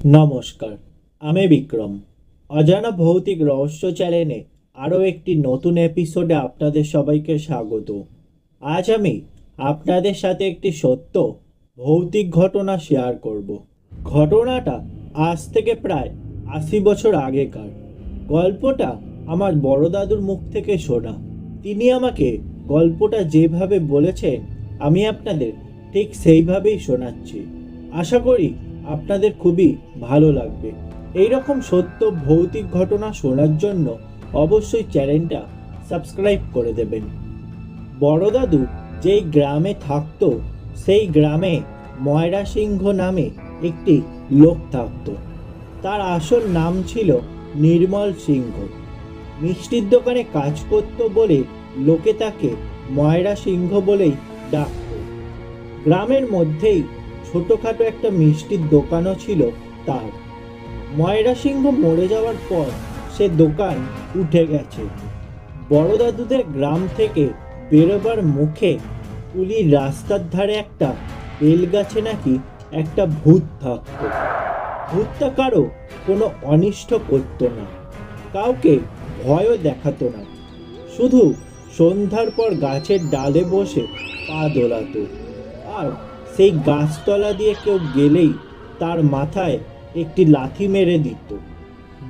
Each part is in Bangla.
নমস্কার, আমি বিক্রম। অজানা ভৌতিক রহস্য চ্যানেলে আরও একটি নতুন এপিসোডে আপনাদের সবাইকে স্বাগত। আজ আমি আপনাদের সাথে একটি সত্য ভৌতিক ঘটনা শেয়ার করব। ঘটনাটা আজ থেকে প্রায় 80 বছর আগেকার। গল্পটা আমার বড় দাদুর মুখ থেকে শোনা। তিনি আমাকে গল্পটা যেভাবে বলেছেন আমি আপনাদের ঠিক সেইভাবেই শোনাচ্ছি। আশা করি আপনাদের খুবই ভালো লাগবে। এই রকম সত্য ভৌতিক ঘটনা শোনার জন্য অবশ্যই চ্যানেলটা সাবস্ক্রাইব করে দেবেন। বড় দাদু যেই গ্রামে থাকতো সেই গ্রামে ময়রা সিংহ নামে একটি লোক থাকতো। তার আসল নাম ছিল নির্মল সিংহ। মিষ্টির দোকানে কাজ করত বলে লোকে তাকে ময়রা সিংহ বলেই ডাকত। গ্রামের মধ্যেই ছোটখাটো একটা মিষ্টির দোকানও ছিল তার। ময়রা সিংহ মরে যাওয়ার পর সে দোকান উঠে গেছে। বড় দাদুদের গ্রাম থেকে বেরোবার মুখে কুলির রাস্তার ধারে একটা বেল গাছে নাকি একটা ভূত থাকতো। ভূতটা কারো কোনো অনিষ্ট করতো না, কাউকে ভয়ও দেখাতো না, শুধু সন্ধ্যার পর গাছের ডালে বসে পা দোলাতো। আর সেই গাছতলা দিয়ে কেউ গেলেই তার মাথায় একটি লাথি মেরে দিত।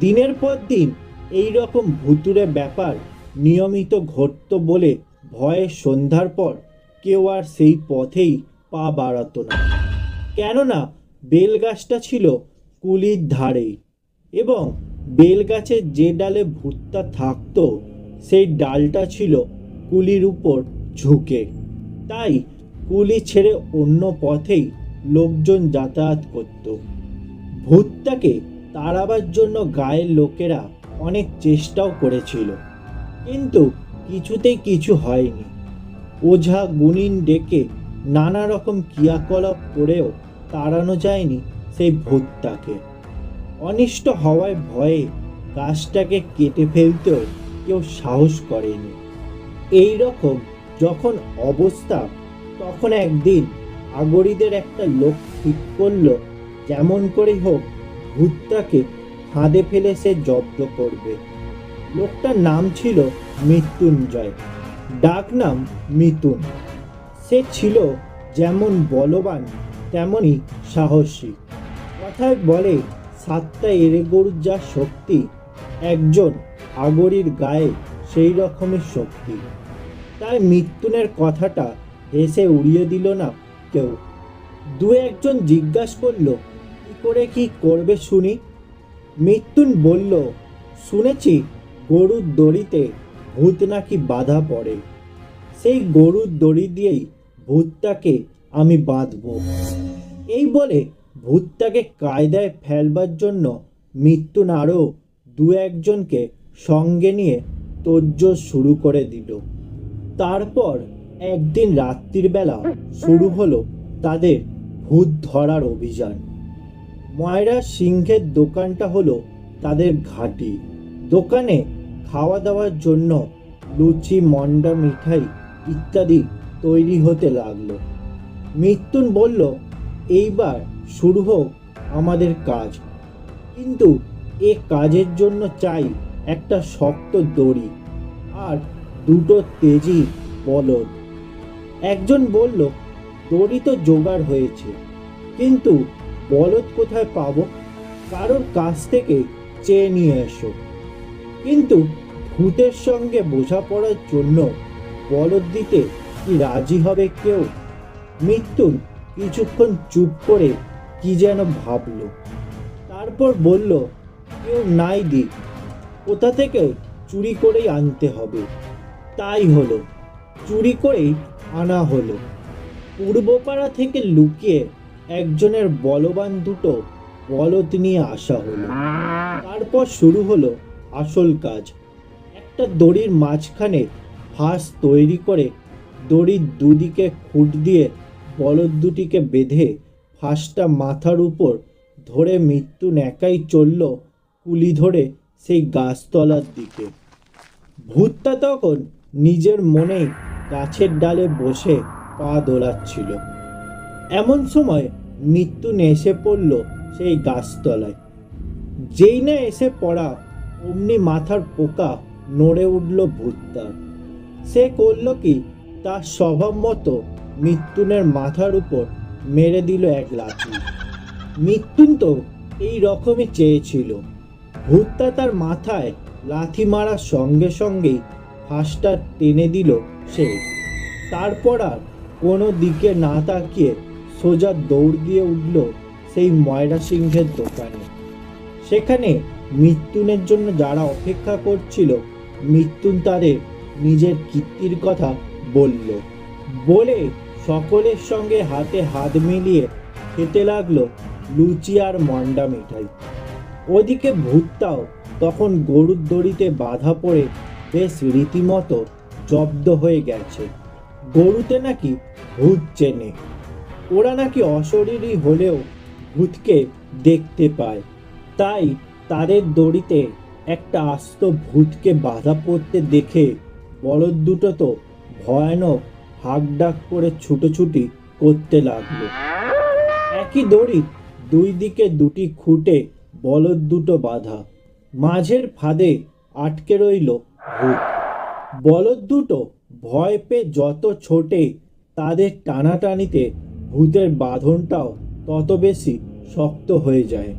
দিনের পর দিন এই রকম ভুতুড়ে ব্যাপার নিয়মিত ঘটতো বলে ভয়ে সন্ধ্যার পর কেউ আর সেই পথেই পা বাড়াতো না। কেননা বেল গাছটা ছিল কুলির ধারেই, এবং বেল গাছের যে ডালে ভূতটা থাকতো সেই ডালটা ছিল কুলির উপর ঝুঁকে। তাই কুলি ছেড়ে অন্য পথেই লোকজন যাতায়াত করত। ভূতটাকে তাড়াবার জন্য গায়ের লোকেরা অনেক চেষ্টাও করেছিল, কিন্তু কিছুতেই কিছু হয়নি। ওঝা গুণিন ডেকে নানা রকম ক্রিয়াকলাপ করেও তাড়ানো যায়নি সেই ভূতটাকে। অনিষ্ট হওয়ায় ভয়ে গাছটাকে কেটে ফেলতেও কেউ সাহস করেনি। এই রকম যখন অবস্থা, তখন একদিন আগরীদের একটা লোক ঠিক করলো যেমন করেই হোক ভূতটাকে ফাঁদে ফেলে সে জব্দ করবে। লোকটার নাম ছিল মৃত্যুঞ্জয়, ডাক নাম মিতুন। সে ছিল যেমন বলবান তেমনই সাহসী। কথায় বলে, 7টা এড়ে গরুর যা শক্তি, একজন আগরীর গায়ে সেই রকমের শক্তি। তাই মৃত্যুনের কথাটা হেসে উড়িয়ে দিল না কেউ। দু একজন জিজ্ঞাসা করলো, কি করে কি করবে শুনি? মৃত্যুন বলল, শুনেছি গরুর দড়িতে ভূত নাকি বাঁধা পড়ে। সেই গরুর দড়ি দিয়েই ভূতটাকে আমি বাঁধব। এই বলে ভূতটাকে কায়দায় ফেলবার জন্য মৃত্যুন আরও দু একজনকে সঙ্গে নিয়ে তোড়জোড় শুরু করে দিল। তারপর একদিন রাত্রির বেলা শুরু হলো তাদের ভূত ধরার অভিযান। ময়রা সিংহের দোকানটা হলো তাদের ঘাঁটি। দোকানে খাওয়া দাওয়ার জন্য লুচি, মন্ডা, মিঠাই ইত্যাদি তৈরি হতে লাগলো। মৃত্যুন বলল, এইবার শুরু হোক আমাদের কাজ, কিন্তু এ কাজের জন্য চাই একটা শক্ত দড়ি আর দুটো তেজি বলদ। একজন বলল, দড়ি তো জোগাড় হয়েছে, কিন্তু বলদ কোথায় পাবো? কারোর কাছ থেকে চেয়ে নিয়ে এসো। কিন্তু ভূতের সঙ্গে বোঝাপড়ার জন্য বলদ দিতে কি রাজি হবে কেউ? মৃত্যুন কিছুক্ষণ চুপ করে কি যেন ভাবল, তারপর বলল, কেউ নাই দিক, কোথা থেকে চুরি করেই আনতে হবে। তাই হলো, চুরি করেই আনা হলো। পূর্বপাড়া থেকে লুকিয়ে একজনের বলবান দুটো বলদ নিয়ে আসা হলো। তারপর শুরু হলো আসল কাজ। একটা দড়ির মাঝখানে ফাঁস তৈরি করে দড়ির দুদিকে খুঁট দিয়ে বলদ দুটিকে বেঁধে ফাঁসটা মাথার উপর ধরে মৃত্যুন একাই চলল কুলি ধরে সেই গাছতলার দিকে। ভূতটা তখন নিজের মনেই গাছের ডালে বসে পা দোলাচ্ছিল। এমন সময় মৃত্যুন এসে পড়ল সেই গাছতলায়। যেই না এসে পড়া অমনি মাথার পোকা নড়ে উঠল ভূতটার। সে করল কি, তার স্বভাব মতো মৃত্যুনের মাথার উপর মেরে দিল এক লাথি। মৃত্যুন তো এই রকমই চেয়েছিল। ভূতটা তার মাথায় লাথি মারার সঙ্গে সঙ্গেই ফাঁসটা টেনে দিল সে। তারপর আর কোনো দিকে না তাকিয়ে সোজা দৌড় দিয়ে উঠল সেই ময়রা সিংহের দোকানে। সেখানে মৃত্যুনের জন্য যারা অপেক্ষা করছিল, মৃত্যুন তাদের নিজের কীর্তির কথা বলে সকলের সঙ্গে হাতে হাত মিলিয়ে খেতে লাগলো লুচি আর মন্ডা মিঠাই। ওদিকে ভূতটাও তখন গরুর দড়িতে বাঁধা পড়ে বেশ রীতিমতো জব্দ হয়ে গেছে। গরুতে নাকি ভূত চেনে, ওরা নাকি অশরীরী হলেও ভূতকে দেখতে পায়। তাই তাদের দড়িতে একটা আস্ত ভূতকে বাঁধা পড়তে দেখে বলদ দুটো তো ভয়ানক হাঁক ডাক করে ছুটোছুটি করতে লাগলো। একই দড়ির দুই দিকে দুটি খুঁটে বলদ দুটো বাঁধা, মাঝের ফাঁদে আটকে রইল ভূত। বলদ দুটো ভয় পেয়ে যত ছোটে, তাদের টানাটানিতে ভূতের বাঁধনটাও তত বেশি শক্ত হয়ে যায়।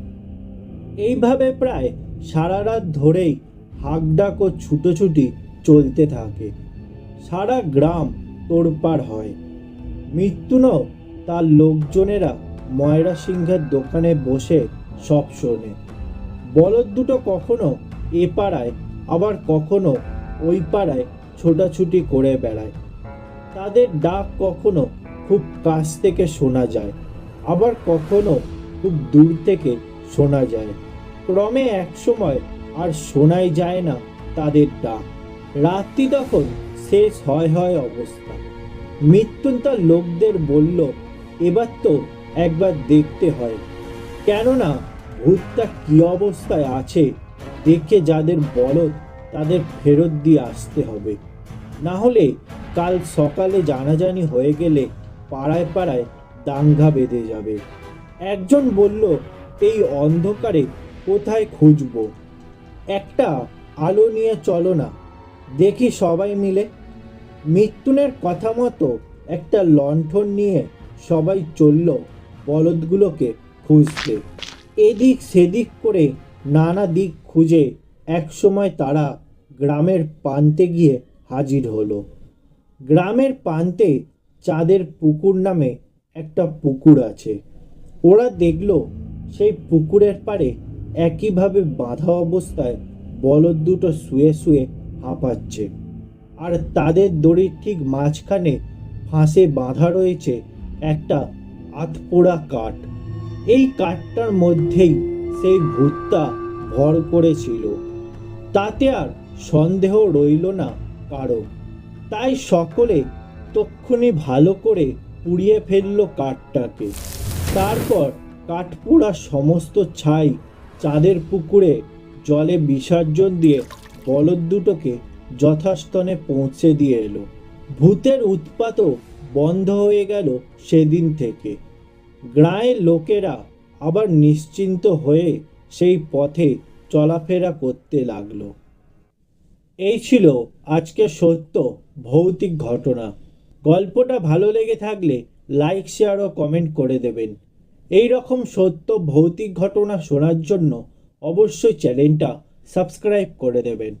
এইভাবে প্রায় সারা রাত ধরেই হাঁকডাক ও ছুটোছুটি চলতে থাকে। সারা গ্রাম তোড়পাড় হয়। মৃত্যুনও তার লোকজনেরা ময়রা সিংহের দোকানে বসে সব শোনে। বলদ দুটো কখনো এ পাড়ায় আবার কখনো ওই পাড়ায় ছোটাছুটি করে বেড়ায়। তাদের ডাক কখনো খুব কাছ থেকে শোনা যায়, আবার কখনো খুব দূর থেকে শোনা যায়। ক্রমে একসময় আর শোনাই যায় না তাদের ডাক। রাত্রি তখন শেষ হয় অবস্থা। মৃত্যুন তার লোকদের বলল, এবার তো একবার দেখতে হয়, কেননা ভূতটা কি অবস্থায় আছে দেখে যাদের বলদ তাদের ফেরত দিয়ে আসতে হবে। না হলে কাল সকালে জানাজানি হয়ে গেলে পাড়ায় পাড়ায় দাঙ্গা বেঁধে যাবে। একজন বলল, এই অন্ধকারে কোথায় খুঁজব? একটা আলো নিয়ে চলো না, দেখি সবাই মিলে। মৃত্যুনের কথা মতো একটা লণ্ঠন নিয়ে সবাই চলল বলদগুলোকে খুঁজতে। এদিক সেদিক করে নানা দিক খুঁজে একসময় তারা গ্রামের প্রান্তে গিয়ে হাজির হলো। গ্রামের প্রান্তে চাঁদের পুকুর নামে একটা পুকুর আছে। ওরা দেখল সেই পুকুরের পাড়ে একইভাবে বাঁধা অবস্থায় বলদ দুটো শুয়ে শুয়ে হাঁপাচ্ছে, আর তাদের দড়ির ঠিক মাঝখানে ফাঁসে বাঁধা রয়েছে একটা আধপোড়া কাঠ। এই কাঠটার মধ্যেই সেই ভূতটা ভর করেছিল। তাতে আর সন্দেহ রইল না কারো। তাই সকলে তক্ষুনি ভালো করে পুড়িয়ে ফেলল কাঠটাকে। তারপর কাঠপোড়া সমস্ত ছাই চাঁদের পুকুরে জলে বিসর্জন দিয়ে বলদ দুটোকে যথাস্থানে পৌঁছে দিয়ে এলো। ভূতের উৎপাতও বন্ধ হয়ে গেল সেদিন থেকে। গ্রামের লোকেরা আবার নিশ্চিন্ত হয়ে সেই পথে চলাফেরা করতে লাগলো। এই ছিল আজকের সত্য ভৌতিক ঘটনা। গল্পটা ভালো লেগে থাকলে লাইক, শেয়ার ও কমেন্ট করে দেবেন। এই রকম সত্য ভৌতিক ঘটনা শোনার জন্য অবশ্যই চ্যানেলটা সাবস্ক্রাইব করে দেবেন।